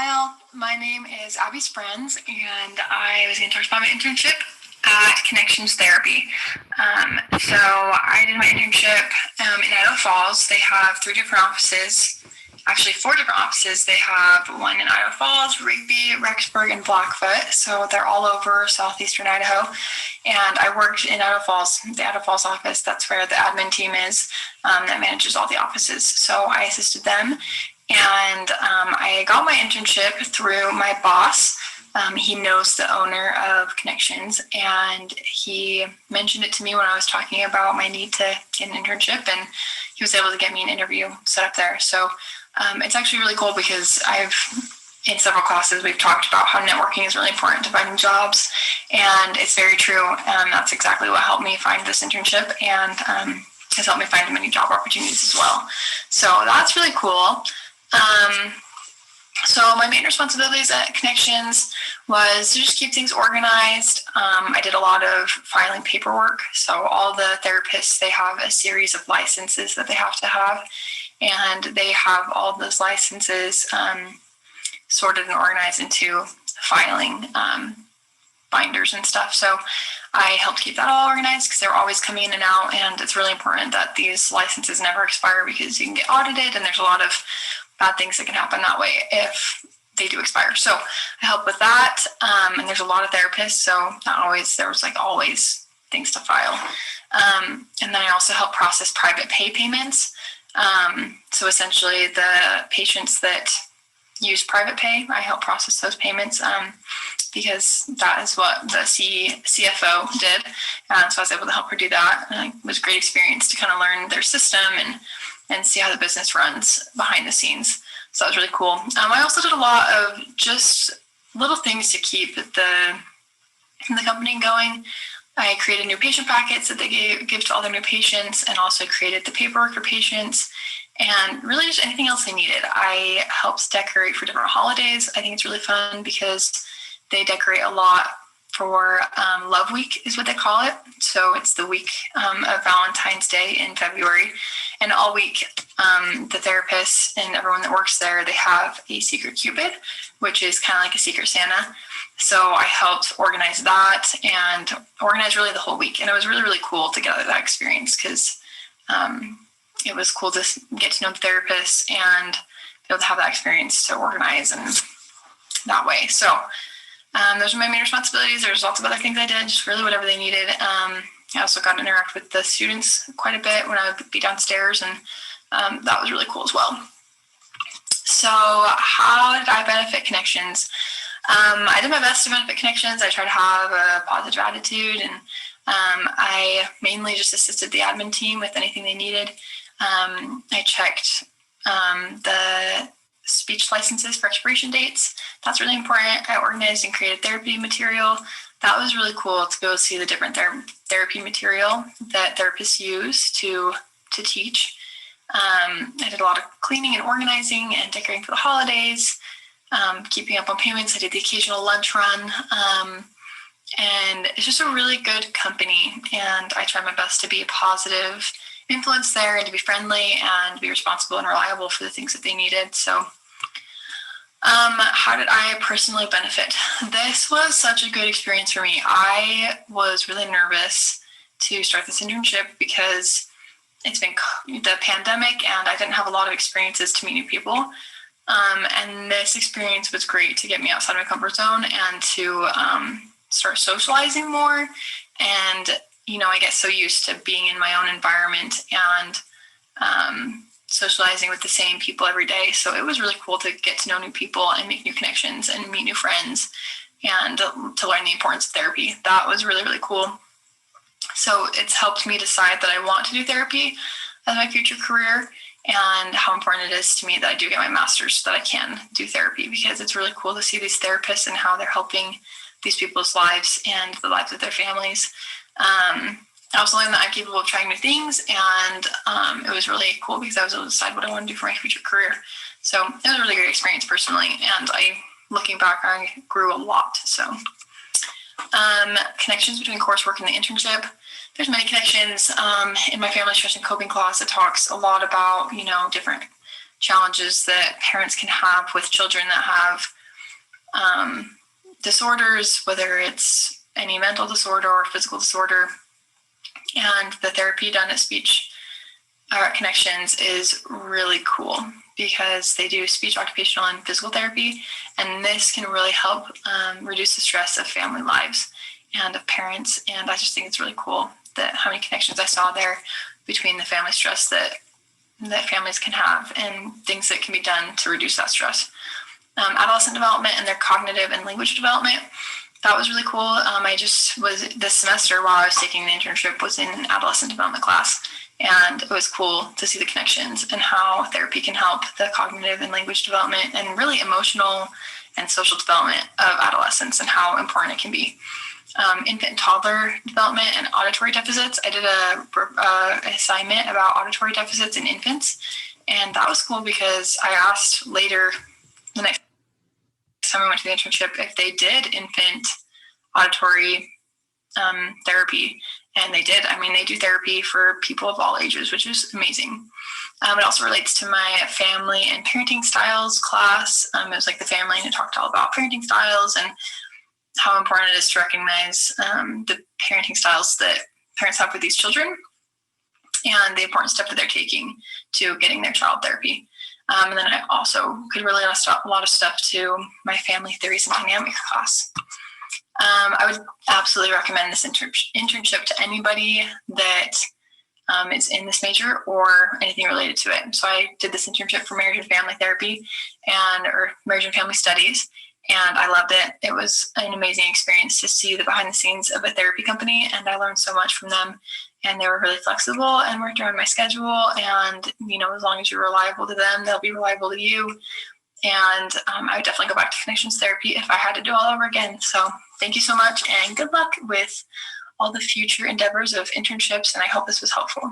Hi all, my name is Abby Sprens, and I was going to talk about my internship at Connections Therapy. So I did my internship in Idaho Falls. They have 3 different offices, actually 4 different offices. They have one in Idaho Falls, Rigby, Rexburg, and Blackfoot. So they're all over southeastern Idaho. And I worked in Idaho Falls, the Idaho Falls office. That's where the admin team is that manages all the offices. So I assisted them. And I got my internship through my boss. He knows the owner of Connections, and he mentioned it to me when I was talking about my need to get an internship, and he was able to get me an interview set up there. So it's actually really cool because in several classes, we've talked about how networking is really important to finding jobs, and it's very true. That's exactly what helped me find this internship, and has helped me find many job opportunities as well. So that's really cool. So my main responsibilities at Connections was to just keep things organized. I did a lot of filing paperwork. So all the therapists, they have a series of licenses that they have to have, and they have all of those licenses sorted and organized into filing binders and stuff. So I helped keep that all organized because they're always coming in and out, and it's really important that these licenses never expire because you can get audited, and there's a lot of bad things that can happen that way if they do expire. So I help with that, and there's a lot of therapists, so there was always things to file. And then I also help process private pay payments. So essentially the patients that use private pay, I help process those payments because that is what the CFO did. So I was able to help her do that. And it was a great experience to kind of learn their system and see how the business runs behind the scenes. So that was really cool. I also did a lot of just little things to keep the company going. I created new patient packets that they give to all their new patients, and also created the paperwork for patients, and really just anything else they needed. I helped decorate for different holidays. I think it's really fun because they decorate a lot for Love Week is what they call it. So it's the week of Valentine's Day in February. And all week, the therapists and everyone that works there, they have a secret Cupid, which is kind of like a secret Santa. So I helped organize that and organize really the whole week. And it was really, really cool to get that experience because it was cool to get to know the therapists and be able to have that experience to organize and that way. So those are my main responsibilities. There's lots of other things I did, just really whatever they needed. I also got to interact with the students quite a bit when I would be downstairs, and that was really cool as well. So how did I benefit Connections? I did my best to benefit Connections. I tried to have a positive attitude, and I mainly just assisted the admin team with anything they needed. I checked the speech licenses for expiration dates. That's really important. I organized and created therapy material. That was really cool to be able to see the different therapy material that therapists use to teach. I did a lot of cleaning and organizing and decorating for the holidays, keeping up on payments. I did the occasional lunch run. And it's just a really good company. And I tried my best to be a positive influence there and to be friendly and be responsible and reliable for the things that they needed. So how did I personally benefit? This was such a good experience for me. I was really nervous to start this internship because it's been the pandemic and I didn't have a lot of experiences to meet new people. And this experience was great to get me outside my comfort zone and to start socializing more. And, I get so used to being in my own environment and socializing with the same people every day. So it was really cool to get to know new people and make new connections and meet new friends and to learn the importance of therapy. That was really, really cool. So it's helped me decide that I want to do therapy as my future career, and how important it is to me that I do get my master's so that I can do therapy, because it's really cool to see these therapists and how they're helping these people's lives and the lives of their families. I also learned that I'm capable of trying new things, and it was really cool because I was able to decide what I want to do for my future career. So it was a really great experience personally, and looking back, I grew a lot. So connections between coursework and the internship. There's many connections. In my family stress and coping class, it talks a lot about, different challenges that parents can have with children that have disorders, whether it's any mental disorder or physical disorder. And the therapy done at Speech Connections is really cool because they do speech, occupational, and physical therapy. And this can really help reduce the stress of family lives and of parents. And I just think it's really cool that how many connections I saw there between the family stress that families can have and things that can be done to reduce that stress. Adolescent development and their cognitive and language development. That was really cool. I just was this semester while I was taking the internship was in an adolescent development class. And it was cool to see the connections and how therapy can help the cognitive and language development and really emotional and social development of adolescents and how important it can be. Infant and toddler development and auditory deficits. I did a assignment about auditory deficits in infants. And that was cool because I asked later the next time I went to the internship if they did infant auditory therapy. And they did. I mean, they do therapy for people of all ages, which is amazing. It also relates to my family and parenting styles class. It was like the family, and it talked all about parenting styles and how important it is to recognize the parenting styles that parents have with these children and the important step that they're taking to getting their child therapy. And then I also could relate a lot of stuff to my family theories and dynamics class. I would absolutely recommend this internship to anybody that is in this major or anything related to it. So I did this internship for marriage and family therapy or marriage and family studies, and I loved it. It was an amazing experience to see the behind the scenes of a therapy company, and I learned so much from them. And they were really flexible and worked around my schedule. And, as long as you're reliable to them, they'll be reliable to you. And I would definitely go back to connections therapy if I had to do all over again. So thank you so much, and good luck with all the future endeavors of internships. And I hope this was helpful.